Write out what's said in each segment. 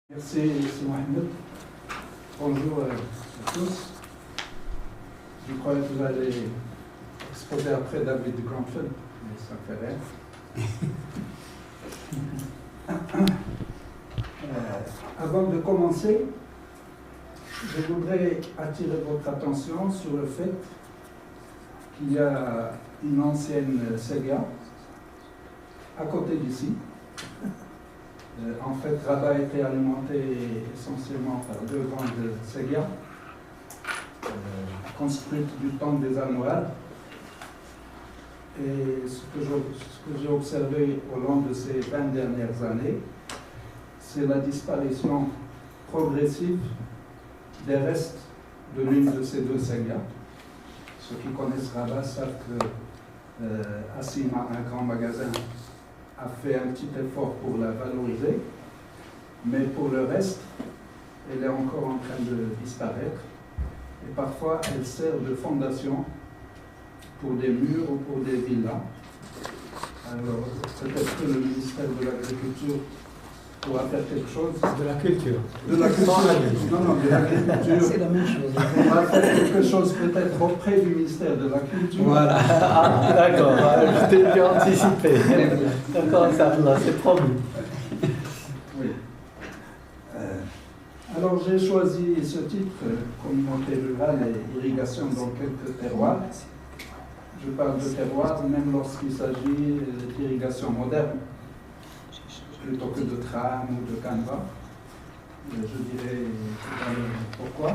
Merci, Mohamed. Bonjour à tous. Je croyais que vous allez exposer après David Granfeld, mais ça ne fait rien. Avant de commencer, je voudrais attirer votre attention sur le fait qu'il y a une ancienne Sega à côté d'ici. En fait, Rabat était alimenté essentiellement par deux grandes ségas construites du temps des Almohades. Et ce que j'ai observé au long de ces 20 dernières années, c'est la disparition progressive des restes de l'une de ces deux ségas. Ceux qui connaissent Rabat savent que Assima, un grand magasin, a fait un petit effort pour la valoriser, mais pour le reste, elle est encore en train de disparaître. Et parfois, elle sert de fondation pour des murs ou pour des villas. Alors, peut-être que le ministère de l'Agriculture pourra faire quelque chose. De la culture. De la culture. Non, de l'agriculture. C'est la même chose. On va faire quelque chose peut-être auprès du ministère de la Culture. Voilà. Ah, d'accord. Je t'ai bien anticipé. D'accord, ça c'est promis. Oui. Alors j'ai choisi ce titre, communauté rurale et irrigation dans quelques terroirs. Je parle de terroirs même lorsqu'il s'agit d'irrigation moderne, plutôt que de tram ou de canevas. Je dirais tout à l'heure pourquoi.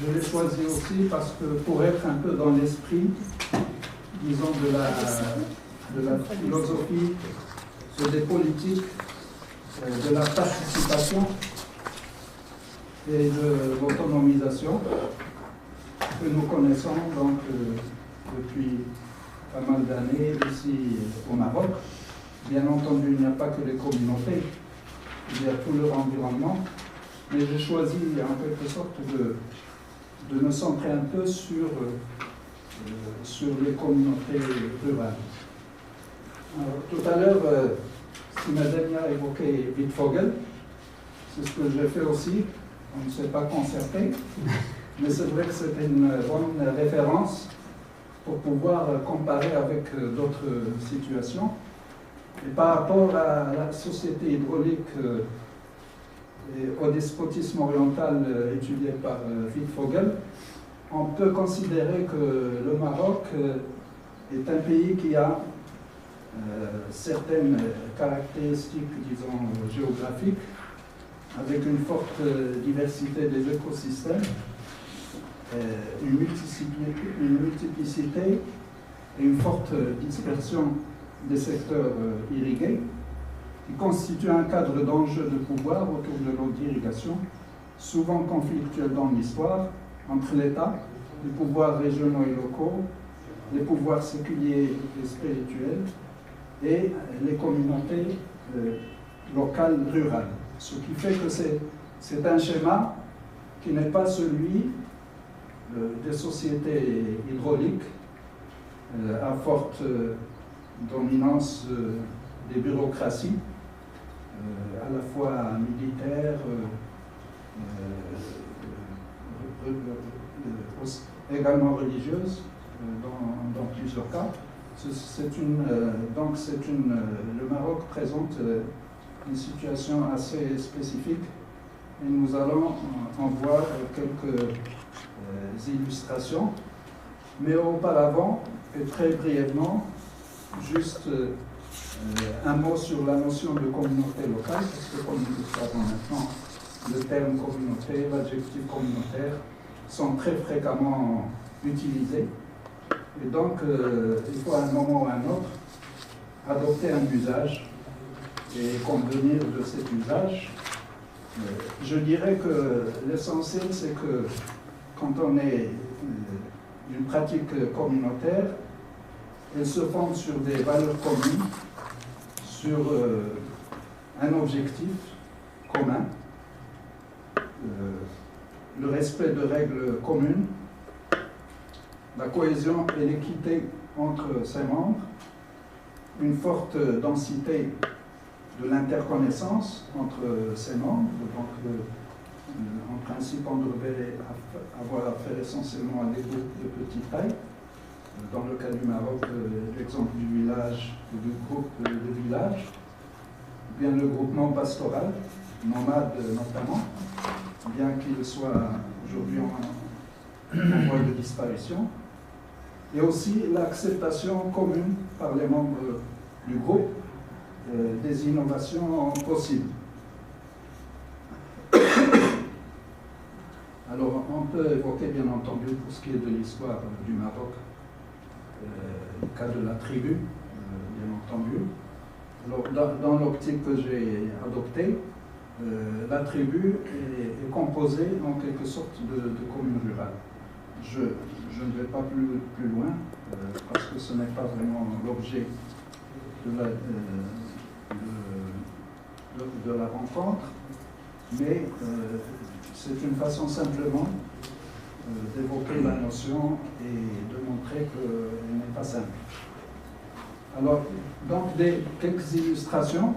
Je l'ai choisi aussi parce que pour être un peu dans l'esprit, disons, de la philosophie, des politiques, de la participation et de l'autonomisation que nous connaissons donc depuis pas mal d'années ici au Maroc. Bien entendu, il n'y a pas que les communautés, il y a tout leur environnement, mais j'ai choisi en quelque sorte de me centrer un peu sur les communautés rurales. Alors, tout à l'heure, Simadenia a évoqué Wittfogel, c'est ce que j'ai fait aussi, on ne s'est pas concerté, mais c'est vrai que c'était une bonne référence pour pouvoir comparer avec d'autres situations. Et par rapport à la société hydraulique et au despotisme oriental étudié par Wittfogel, on peut considérer que le Maroc est un pays qui a certaines caractéristiques, disons, géographiques, avec une forte diversité des écosystèmes, une multiplicité et une forte dispersion des secteurs irrigués, qui constituent un cadre d'enjeux de pouvoir autour de l'eau d'irrigation, souvent conflictuel dans l'histoire, entre l'État, les pouvoirs régionaux et locaux, les pouvoirs séculiers et spirituels, et les communautés locales rurales. Ce qui fait que c'est un schéma qui n'est pas celui des sociétés hydrauliques à forte dominance des bureaucraties, à la fois militaires, également religieuses, dans plusieurs cas. Le Maroc présente une situation assez spécifique et nous allons en voir quelques illustrations. Mais auparavant, et très brièvement, juste un mot sur la notion de communauté locale, parce que comme nous le savons maintenant, le terme communauté, l'adjectif communautaire sont très fréquemment utilisés. Et donc, il faut à un moment ou à un autre adopter un usage et convenir de cet usage. Je dirais que l'essentiel, c'est que quand on est une pratique communautaire, elle se fonde sur des valeurs communes, sur un objectif commun, le respect de règles communes, la cohésion et l'équité entre ses membres, une forte densité de l'interconnaissance entre ces membres. Donc, en principe, on devrait avoir affaire essentiellement à des groupes de petite taille. Dans le cas du Maroc, l'exemple du village ou du groupe de village, bien le groupement pastoral, nomade notamment, bien qu'il soit aujourd'hui en voie de disparition, et aussi l'acceptation commune par les membres du groupe des innovations possibles. Alors, on peut évoquer, bien entendu, pour ce qui est de l'histoire du Maroc, le cas de la tribu, bien entendu. Alors, dans l'optique que j'ai adoptée, la tribu est composée en quelque sorte de communes rurales. Je ne vais pas plus loin, parce que ce n'est pas vraiment l'objet de la rencontre, mais c'est une façon simplement d'évoquer la notion et de montrer qu'elle n'est pas simple. Alors, donc, quelques illustrations.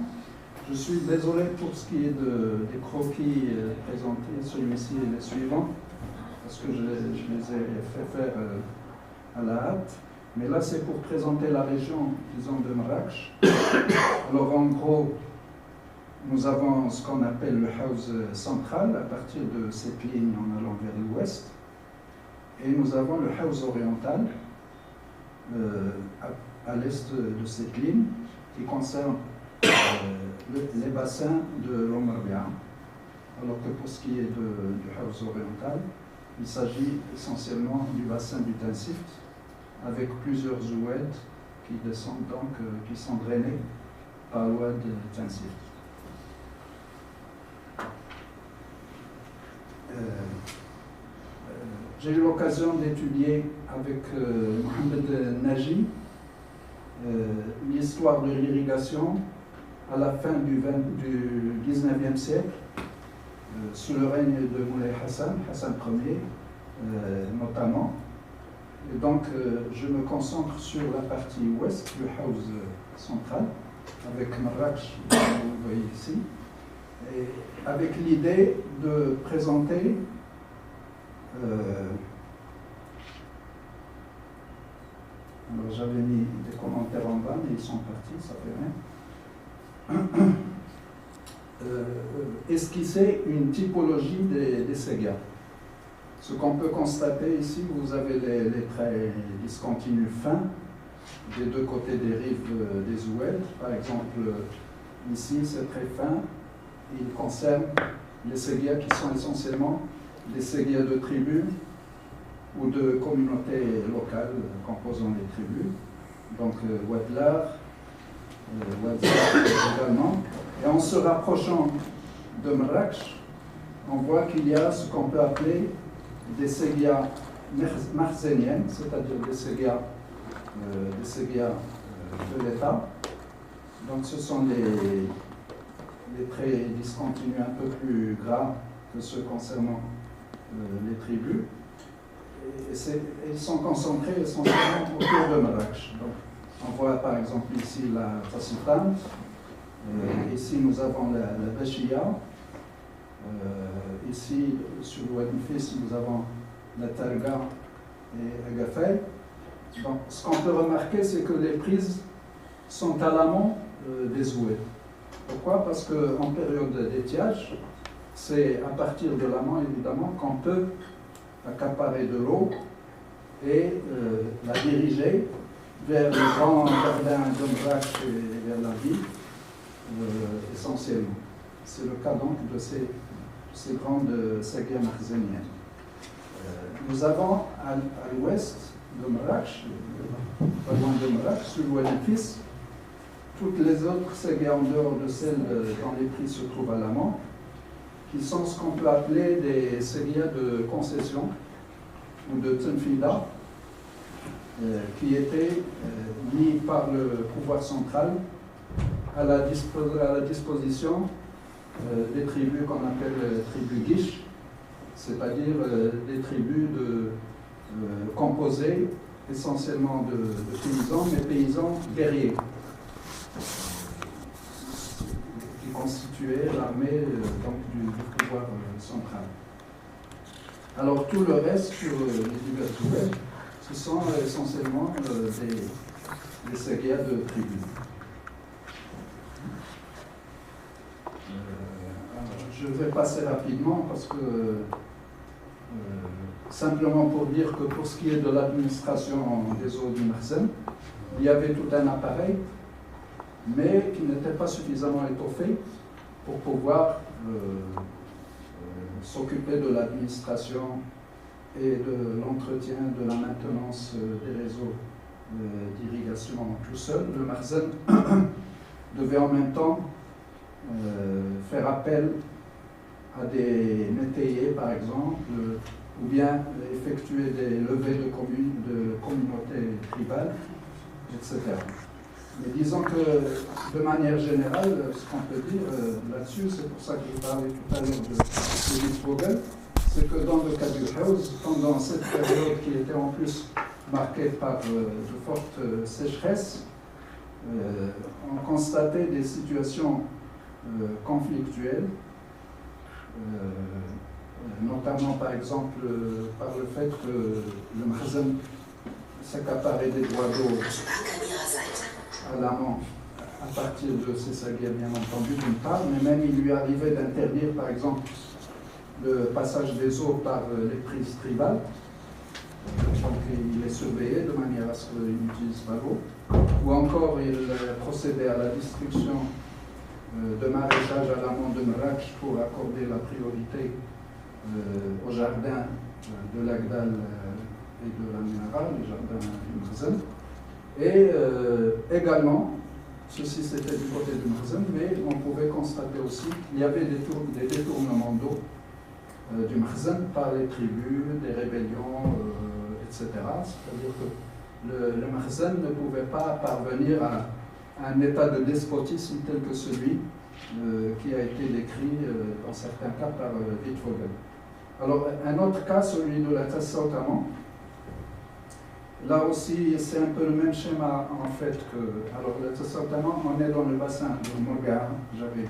Je suis désolé pour ce qui est des croquis présentés, celui-ci et les suivants, parce que je les ai fait faire à la hâte. Mais là, c'est pour présenter la région, disons, de Marrakech. Alors, en gros, nous avons ce qu'on appelle le house central, à partir de cette ligne en allant vers l'ouest. Et nous avons le house oriental, à l'est de cette ligne, qui concerne les bassins de l'Oum Rabia. Alors que pour ce qui est du house oriental, il s'agit essentiellement du bassin du Tinsift, avec plusieurs oueds qui descendent donc, qui sont drainés par l'oued de Tinsift. J'ai eu l'occasion d'étudier avec Mohamed Naji l'histoire de l'irrigation à la fin du 19e siècle, sous le règne de Moulay Hassan Ier notamment. Et donc, je me concentre sur la partie ouest du house central, avec Marrakech, que vous voyez ici, et avec l'idée de présenter alors j'avais mis des commentaires en bas, mais ils sont partis, ça fait rien. Esquisser une typologie des ségas. Ce qu'on peut constater ici, vous avez les traits discontinus fins des deux côtés des rives des oueds. Par exemple, ici, c'est très fin. Il concerne les ségas qui sont essentiellement des ségas de tribus ou de communautés locales composant les tribus. Donc, Ouadlar, Ouadzar également. Et en se rapprochant de Marrakech, on voit qu'il y a ce qu'on peut appeler des ségas marzéniennes, c'est-à-dire des ségas de l'État. Donc ce sont les traits discontinus un peu plus gras que ceux concernant les tribus. Et ils sont concentrés essentiellement autour de Marrakech. Donc, on voit par exemple ici la Tassitane. Ici, nous avons la Bachia. Ici, sur le Oued Nfis, nous avons la Targa et Agafay. Donc, ce qu'on peut remarquer, c'est que les prises sont à l'amont des oueds. Pourquoi? Parce qu'en période d'étiage, c'est à partir de l'amont, évidemment, qu'on peut accaparer de l'eau et la diriger vers le grand jardin de Marrakech et vers la ville. Essentiellement. C'est le cas donc de ces grandes ségas marzéniennes. Nous avons à l'ouest de Marrakech, pas loin de Marrakech, sur l'Oued Nfis, toutes les autres ségas en dehors de celles dont les prix se trouvent à l'amont, qui sont ce qu'on peut appeler des ségas de concession ou de Tsenfida, qui étaient mis par le pouvoir central à la disposition des tribus qu'on appelle tribus guiches, c'est-à-dire des tribus composées essentiellement de paysans, mais paysans guerriers. constituer l'armée donc du pouvoir central. Alors tout le reste sur les diverses nouvelles, ce sont essentiellement des sagas de tribus. Je vais passer rapidement parce que simplement pour dire que pour ce qui est de l'administration des eaux du Makhzen, il y avait tout un appareil, mais qui n'était pas suffisamment étoffé pour pouvoir s'occuper de l'administration et de l'entretien, de la maintenance des réseaux d'irrigation tout seul. Le Makhzen devait en même temps faire appel à des métayers, par exemple, ou bien effectuer des levées de communautés tribales, etc. Mais disons que, de manière générale, ce qu'on peut dire là-dessus, c'est pour ça que je parlais tout à l'heure de Wittvogel, c'est que dans le cas du Haus, pendant cette période qui était en plus marquée par de fortes sécheresses, on constatait des situations conflictuelles, notamment par exemple par le fait que le Makhzen s'accaparait des droits d'eau à l'amont à partir de ces sagas, bien entendu, d'une part, mais même il lui arrivait d'interdire par exemple le passage des eaux par les prises tribales. Donc il les surveillait de manière à ce qu'ils n'utilisent pas l'eau. Ou encore il procédait à la destruction de maraîchage à l'amont de Merak pour accorder la priorité au jardin de l'Agdal et de la Minara, les jardins du Makhzen. Et également, ceci c'était du côté du Makhzen, mais on pouvait constater aussi qu'il y avait des détournements d'eau du Makhzen par les tribus, des rébellions, etc. C'est-à-dire que le Makhzen ne pouvait pas parvenir à un état de despotisme tel que celui qui a été décrit dans certains cas par Wittvogel. Alors, un autre cas, celui de la Tassa Ottoman, là aussi, c'est un peu le même schéma en fait que. Alors, la Tassa Ottoman, on est dans le bassin de Morgar, j'avais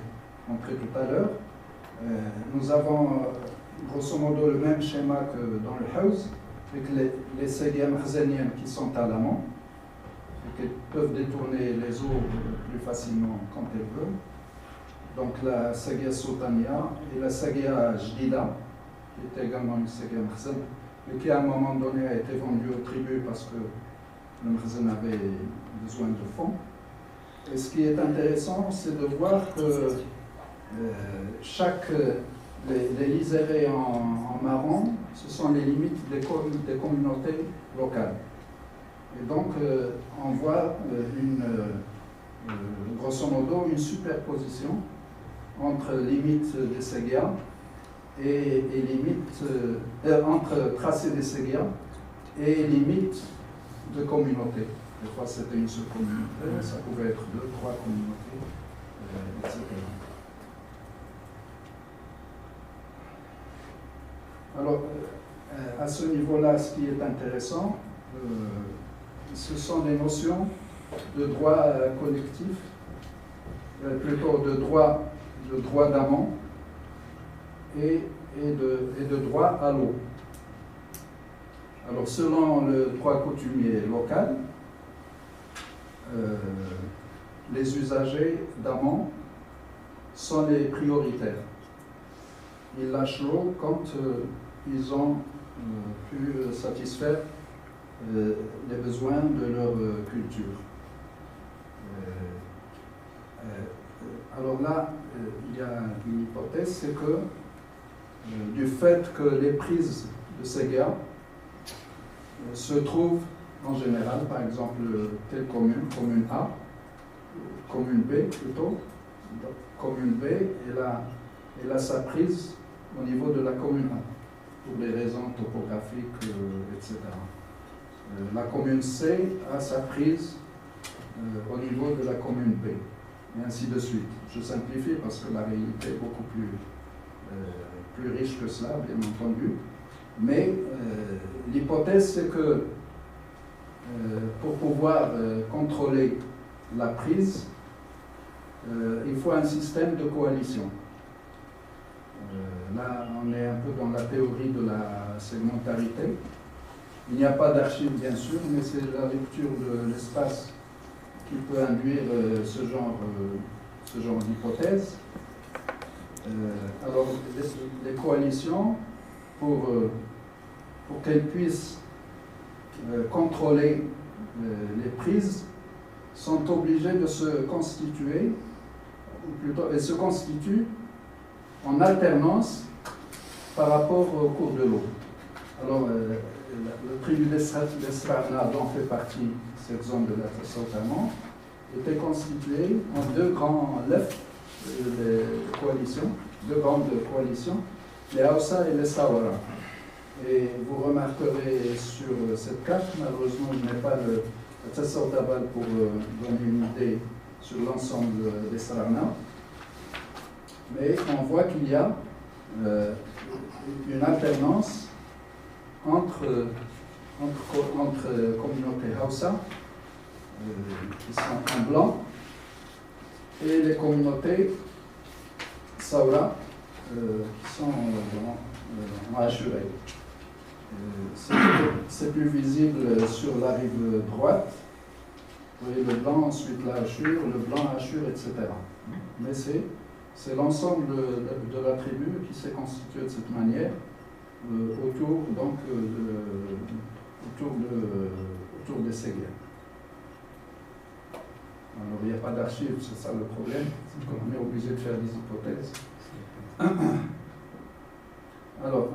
montré tout à l'heure. Nous avons grosso modo le même schéma que dans le Haus, avec les sagas makhzeniennes qui sont à l'amont, et qui peuvent détourner les eaux plus facilement quand elles veulent. Donc la saga Sultania et la saga Jdida, qui était également une saga Makhzen, mais qui à un moment donné a été vendue aux tribus parce que le Makhzen avait besoin de fonds. Et ce qui est intéressant, c'est de voir que les liserés en marron, ce sont les limites des communautés locales. Et donc, on voit grosso modo une superposition entre limites des sagas et limites, entre tracés des sagas et limites de communautés. Des fois, c'était une seule communauté, ça pouvait être 2, 3 communautés, etc. Alors, à ce niveau-là, ce qui est intéressant, ce sont les notions de droit collectif, plutôt de droit d'amont et de droit à l'eau. Alors, selon le droit coutumier local, les usagers d'amont sont les prioritaires. Ils lâchent l'eau quand ils ont pu satisfaire les besoins de leur culture. Alors là, il y a une hypothèse, c'est que du fait que les prises de saga se trouvent en général, par exemple, telle commune, commune A, commune B plutôt, commune B, elle a sa prise au niveau de la commune A, pour des raisons topographiques, etc. La commune C a sa prise au niveau de la commune B, et ainsi de suite. Je simplifie parce que la réalité est beaucoup plus riche que cela, bien entendu. Mais l'hypothèse, c'est que pour pouvoir contrôler la prise, il faut un système de coalition. Là, on est un peu dans la théorie de la segmentarité. Il n'y a pas d'archives, bien sûr, mais c'est la lecture de l'espace qui peut induire ce genre d'hypothèse. Alors, les coalitions, pour qu'elles puissent contrôler les prises, sont obligées de se constituer, ou plutôt, elles se constituent en alternance par rapport au cours de l'eau. Alors, le tribu d'Esrarna, dont fait partie cette zone de la Tassautaman, était constituée en deux grands lefts de coalitions, deux grandes coalitions, les Hausa et les Sawara. Et vous remarquerez sur cette carte, malheureusement je n'ai pas le Tassautaman pour donner une idée sur l'ensemble des Sarana, mais on voit qu'il y a une alternance entre communautés Hausa, qui sont en blanc, et les communautés Saura, qui sont en hachuré. C'est plus visible sur la rive droite. Vous voyez le blanc, ensuite la hachure, le blanc, hachure, etc. Mais c'est l'ensemble de la tribu qui s'est constitué de cette manière autour des Séguiens. Alors il n'y a pas d'archives, c'est ça le problème, c'est qu'on est obligé de faire des hypothèses. Alors,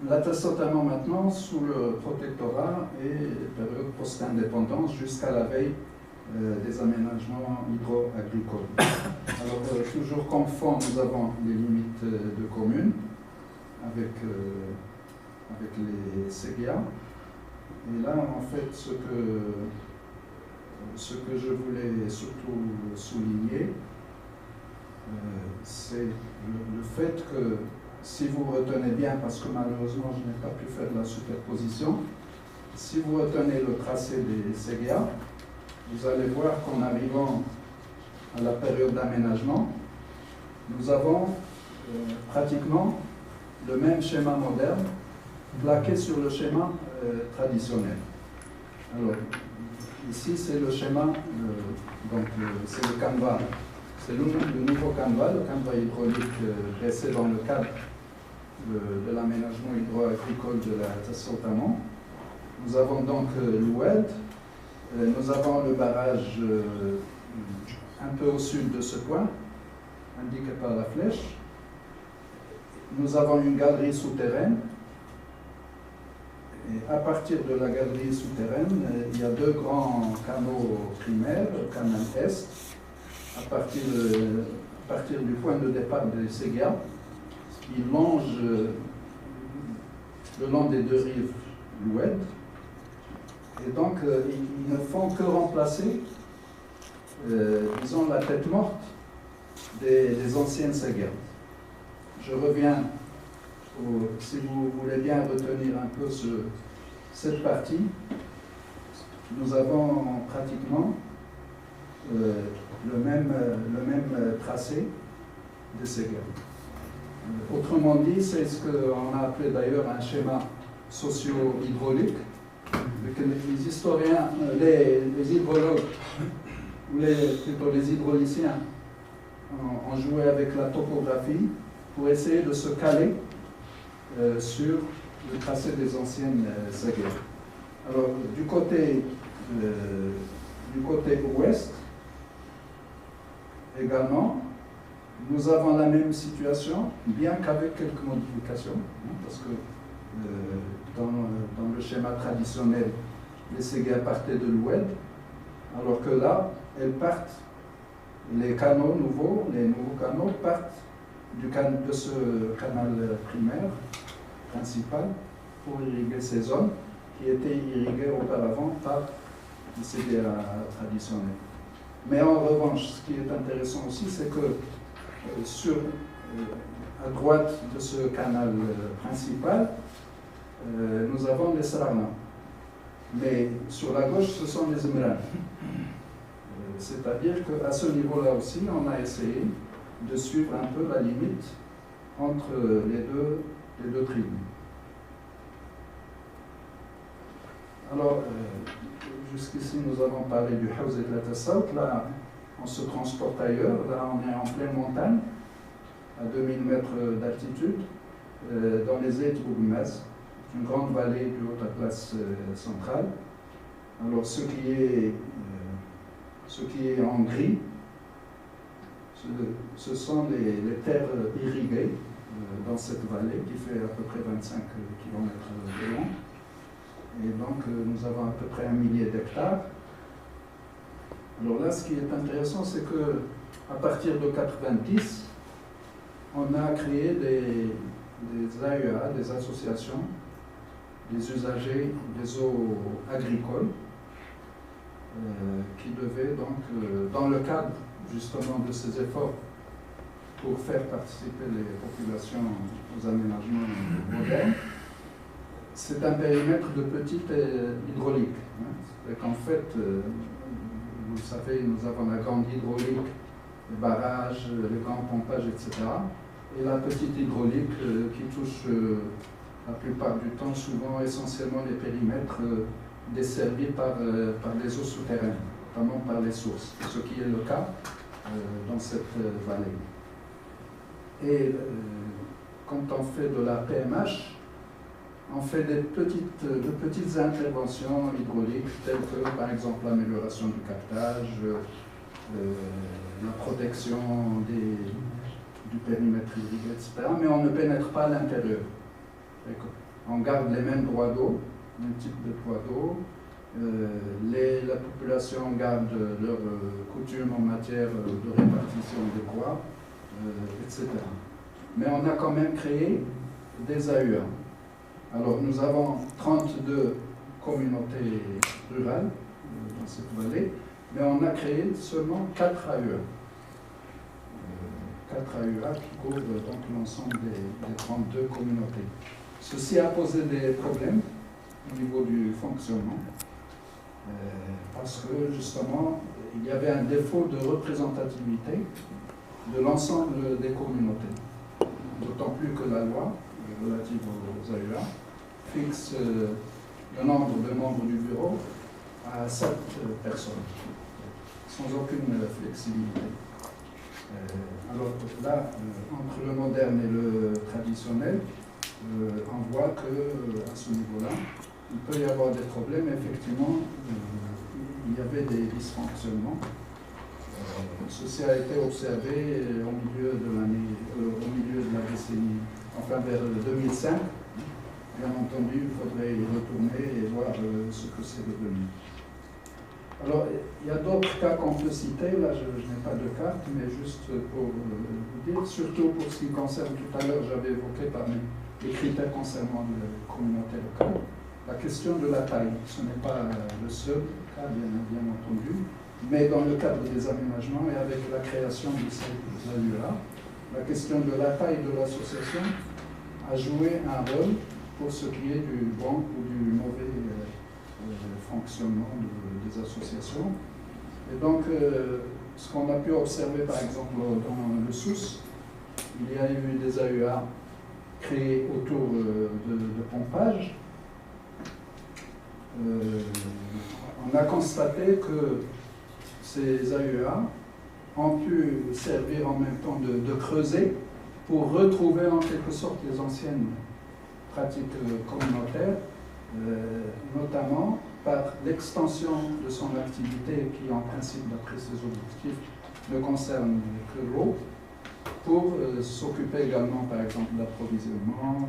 la Tassautaman maintenant, sous le protectorat et période post-indépendance jusqu'à la veille des aménagements hydro-agricoles. Alors, toujours comme fond, nous avons les limites de communes avec les Séguiens. Et là, en fait, ce que je voulais surtout souligner, c'est le fait que, si vous retenez bien, parce que malheureusement je n'ai pas pu faire la superposition, si vous retenez le tracé des Séguiens, vous allez voir qu'en arrivant à la période d'aménagement, nous avons pratiquement le même schéma moderne plaqué sur le schéma traditionnel. Alors, ici c'est le schéma, c'est le canevas, c'est le nouveau canevas, le canevas hydraulique dressé dans le cadre de l'aménagement hydro-agricole de la Tassautaman. Nous avons donc l'Oued, nous avons le barrage un peu au sud de ce point, indiqué par la flèche. Nous avons une galerie souterraine. Et à partir de la galerie souterraine, il y a deux grands canaux primaires, le canal Est, à partir du point de départ des Séguiens, qui longe le long des deux rives l'Oued. Et donc, ils ne font que remplacer, disons, la tête morte des anciennes Séguiens. Je reviens, si vous voulez bien retenir un peu cette partie, nous avons pratiquement le même tracé des Séguiens. Autrement dit, c'est ce qu'on a appelé d'ailleurs un schéma socio-hydraulique, que les historiens, les hydrologues, ou plutôt les hydrauliciens, ont joué avec la topographie pour essayer de se caler sur le tracé des anciennes Séguiens. Alors, du côté ouest, également, nous avons la même situation, bien qu'avec quelques modifications, parce que dans le schéma traditionnel, les Séguiens partaient de l'Oued, alors que là, elles partent, les nouveaux canaux partent de ce canal primaire principal pour irriguer ces zones qui étaient irriguées auparavant par les Séguiens traditionnels. Mais en revanche, ce qui est intéressant aussi, c'est que à droite de ce canal principal, nous avons les Sarana. Mais sur la gauche, ce sont les Emran. C'est-à-dire qu'à ce niveau-là aussi, on a essayé de suivre un peu la limite entre les deux tribus. Alors, jusqu'ici, nous avons parlé du Hawz et de la Tassaut. Là, on se transporte ailleurs. Là, on est en pleine montagne, à 2000 mètres d'altitude, dans les Zayt Bougmaz, une grande vallée du Haut-Atlas central. Alors, ce qui est en gris, ce sont les terres irriguées dans cette vallée qui fait à peu près 25 km de long. Et donc, nous avons à peu près 1 millier d'hectares. Alors là, ce qui est intéressant, c'est qu'à partir de 90, on a créé des AEA, des associations, des usagers des eaux agricoles, qui devaient donc, dans le cadre justement de ces efforts pour faire participer les populations aux aménagements modernes, c'est un périmètre de petite hydraulique. C'est qu'en fait, vous le savez, nous avons la grande hydraulique, les barrages, les grands pompages, etc. Et la petite hydraulique qui touche la plupart du temps, souvent essentiellement les périmètres desservis par les eaux souterraines, notamment par les sources, ce qui est le cas dans cette vallée. Et quand on fait de la PMH, on fait de petites interventions hydrauliques, telles que par exemple l'amélioration du captage, la protection du périmètre hydrique, etc. Mais on ne pénètre pas à l'intérieur. On garde les mêmes droits d'eau, le même type de droits d'eau. La population garde leurs coutumes en matière de répartition des droits, etc. Mais on a quand même créé des AUA. Alors nous avons 32 communautés rurales dans cette vallée, mais on a créé seulement 4 AUA. 4 AUA qui couvrent donc l'ensemble des 32 communautés. Ceci a posé des problèmes au niveau du fonctionnement, parce que justement, il y avait un défaut de représentativité de l'ensemble des communautés. D'autant plus que la loi relative aux AUA fixe le nombre de membres du bureau à 7 personnes, sans aucune flexibilité. Alors là, entre le moderne et le traditionnel, on voit qu'à ce niveau-là, il peut y avoir des problèmes. Effectivement, il y avait des dysfonctionnements. Ceci a été observé au milieu de la décennie, enfin vers 2005. Bien entendu, il faudrait y retourner et voir ce que c'est devenu. Alors, il y a d'autres cas qu'on peut citer. Là, je n'ai pas de carte, mais juste pour vous dire, surtout pour ce qui concerne, tout à l'heure, j'avais évoqué parmi les critères concernant les communautés locales, la question de la taille. Ce n'est pas le seul cas, bien entendu, mais dans le cadre des aménagements et avec la création de ces AUA, la question de la taille de l'association a joué un rôle pour ce qui est du bon ou du mauvais fonctionnement des associations. Et donc, ce qu'on a pu observer, par exemple, dans le Souss, il y a eu des AUA créés autour de pompage. On a constaté que ces AUA ont pu servir en même temps de creuset pour retrouver en quelque sorte les anciennes pratiques communautaires, notamment par l'extension de son activité qui, en principe, d'après ses objectifs, ne concerne que l'eau, pour s'occuper également, par exemple, d'approvisionnement,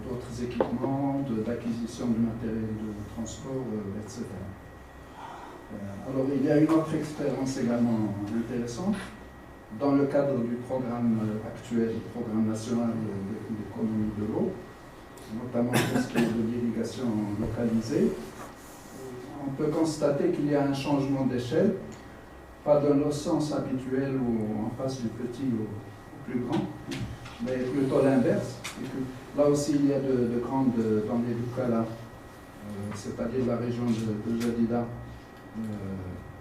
d'autres équipements, d'acquisition de matériel de transport, etc. Alors, il y a une autre expérience également intéressante. Dans le cadre du programme actuel, le programme national d'économie de l'eau, notamment pour ce qui est de l'irrigation localisée, on peut constater qu'il y a un changement d'échelle, pas dans le sens habituel où on passe du petit au plus grand, mais plutôt l'inverse. Là aussi, il y a de grandes, dans les Doukala, c'est-à-dire la région de Jadida,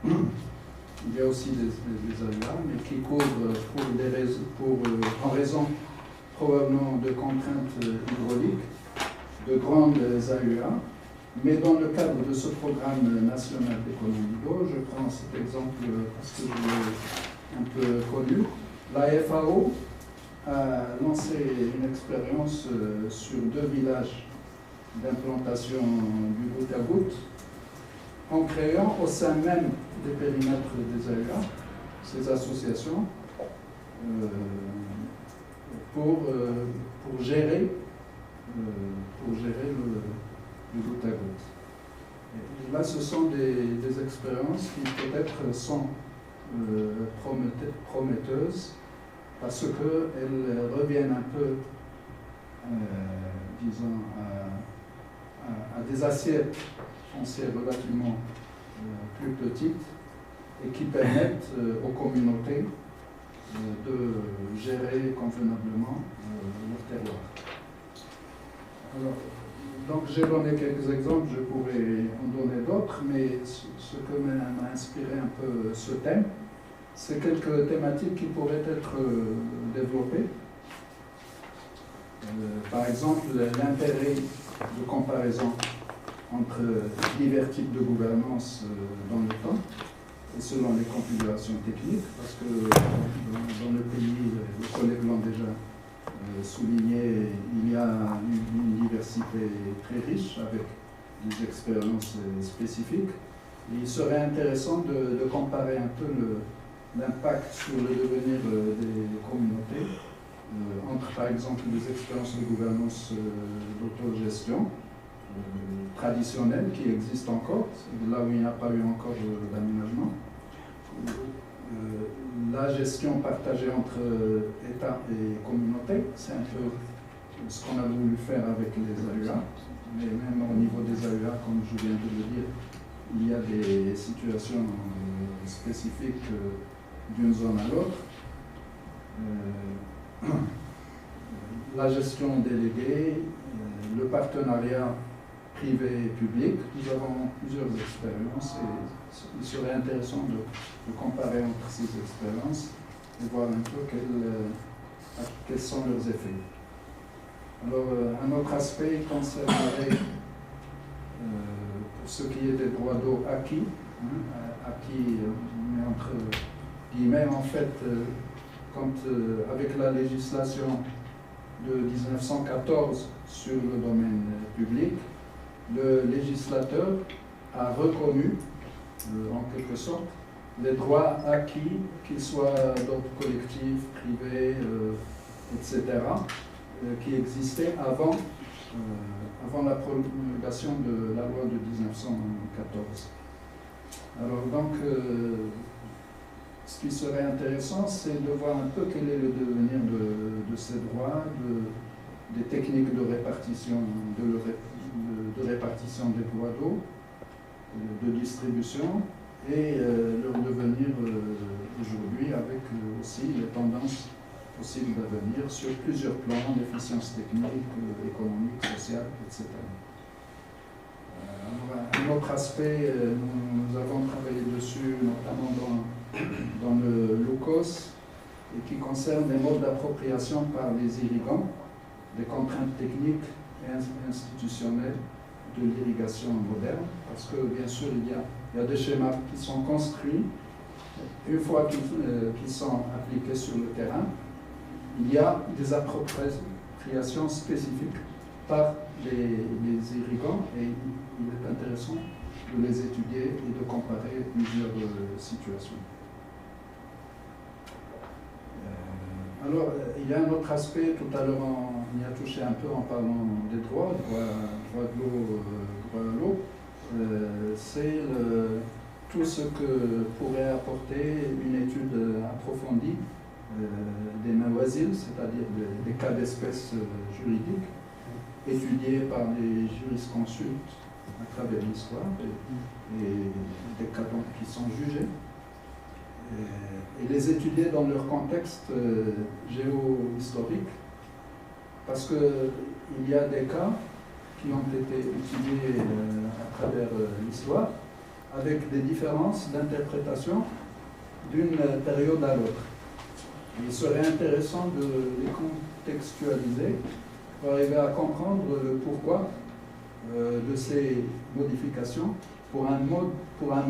Il y a aussi des AEA, mais qui couvrent en raison probablement de contraintes hydrauliques, de grandes AEA. Mais dans le cadre de ce programme national d'économie d'eau, je prends cet exemple parce que je l'ai un peu connu, la FAO a lancé une expérience sur 2 villages d'implantation du goutte à goutte, en créant au sein même des périmètres des AEA, ces associations, pour gérer le goutte à goutte. Et là, ce sont des expériences qui peut-être sont prometteuses parce qu'elles reviennent un peu, disons, à des assiettes foncières relativement plus petites et qui permettent aux communautés de gérer convenablement leur terroir. Alors, donc j'ai donné quelques exemples, je pourrais en donner d'autres, mais ce que m'a inspiré un peu ce thème, c'est quelques thématiques qui pourraient être développées. Par exemple, l'intérêt de comparaison entre divers types de gouvernance dans le temps et selon les configurations techniques, parce que dans le pays, les collègues l'ont déjà souligné, il y a une diversité très riche avec des expériences spécifiques. Et il serait intéressant de comparer un peu l'impact sur le devenir des communautés entre, par exemple, des expériences de gouvernance d'autogestion traditionnelles qui existent encore, là où il n'y a pas eu encore d'aménagement, la gestion partagée entre État et communauté, c'est un peu ce qu'on a voulu faire avec les AEA, mais même au niveau des AEA, comme je viens de le dire, il y a des situations spécifiques d'une zone à l'autre. La gestion déléguée, le partenariat privé et public, nous avons plusieurs expériences et il serait intéressant de comparer entre ces expériences et voir un peu quels sont leurs effets. Alors, un autre aspect concernerait, pour ce qui est des droits d'eau acquis, acquis, mais entre guillemets, en fait, avec la législation de 1914 sur le domaine public, le législateur a reconnu, en quelque sorte, les droits acquis, qu'ils soient d'ordre collectif, privé, etc., qui existaient avant la promulgation de la loi de 1914. Alors donc, ce qui serait intéressant, c'est de voir un peu quel est le devenir de ces droits, des techniques de répartition, de répartition des droits d'eau, de distribution, et leur devenir aujourd'hui avec aussi les tendances possibles d'avenir sur plusieurs plans, l'efficience technique, économique, sociale, etc. Un autre aspect, nous avons travaillé dessus, notamment dans le LUCOS, et qui concerne les modes d'appropriation par les irrigants, des contraintes techniques et institutionnelles de l'irrigation moderne, parce que bien sûr il y a des schémas qui sont construits, une fois qu'ils sont appliqués sur le terrain, il y a des appropriations spécifiques par les irrigants, et il est intéressant de les étudier et de comparer plusieurs situations. Alors, il y a un autre aspect, tout à l'heure on y a touché un peu en parlant des droits de l'eau, droit à l'eau, c'est tout ce que pourrait apporter une étude approfondie des mawasil, c'est-à-dire des cas d'espèces juridiques, étudiés par des jurisconsultes à travers l'histoire et des cas qui sont jugés. Et les étudier dans leur contexte géohistorique, parce qu'il y a des cas qui ont été étudiés à travers l'histoire, avec des différences d'interprétation d'une période à l'autre. Il serait intéressant de les contextualiser pour arriver à comprendre le pourquoi de ces modifications pour un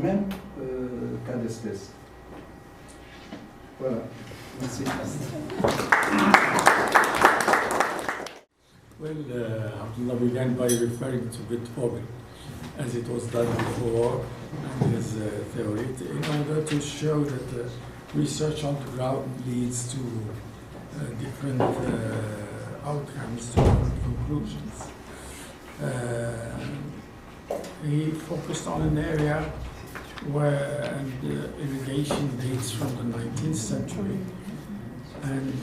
même cas d'espèce. Voilà. Merci. Well, Abdullah began by referring to Wittfogel, as it was done before, and his theory, in order to show that research on the ground leads to different outcomes, to different conclusions. He focused on an area where irrigation dates from the 19th century, and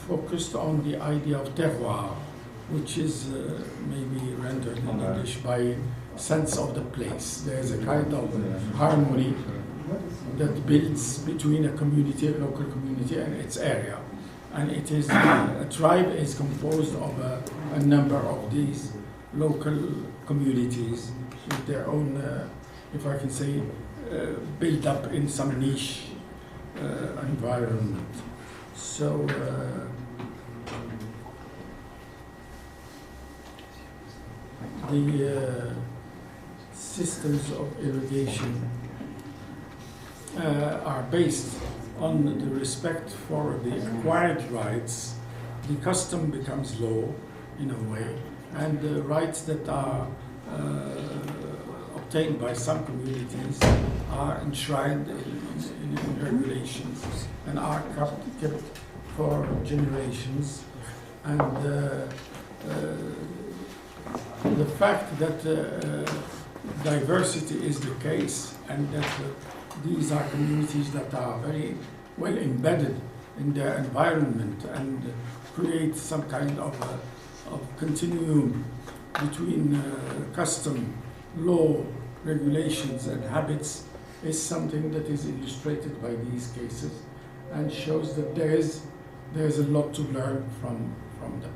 focused on the idea of terroir, which is maybe rendered in English by sense of the place. There's a kind of harmony that builds between a community, a local community, and its area. And it is, a tribe is composed of a number of these local communities with their own, if I can say, built up in some niche environment. So, the systems of irrigation are based on the respect for the acquired rights. The custom becomes law in a way, and the rights that are obtained by some communities are enshrined in regulations and are kept for generations. And the fact that diversity is the case, and that these are communities that are very well embedded in their environment and create some kind of continuum between custom, law, regulations and habits, is something that is illustrated by these cases and shows that there is a lot to learn from them.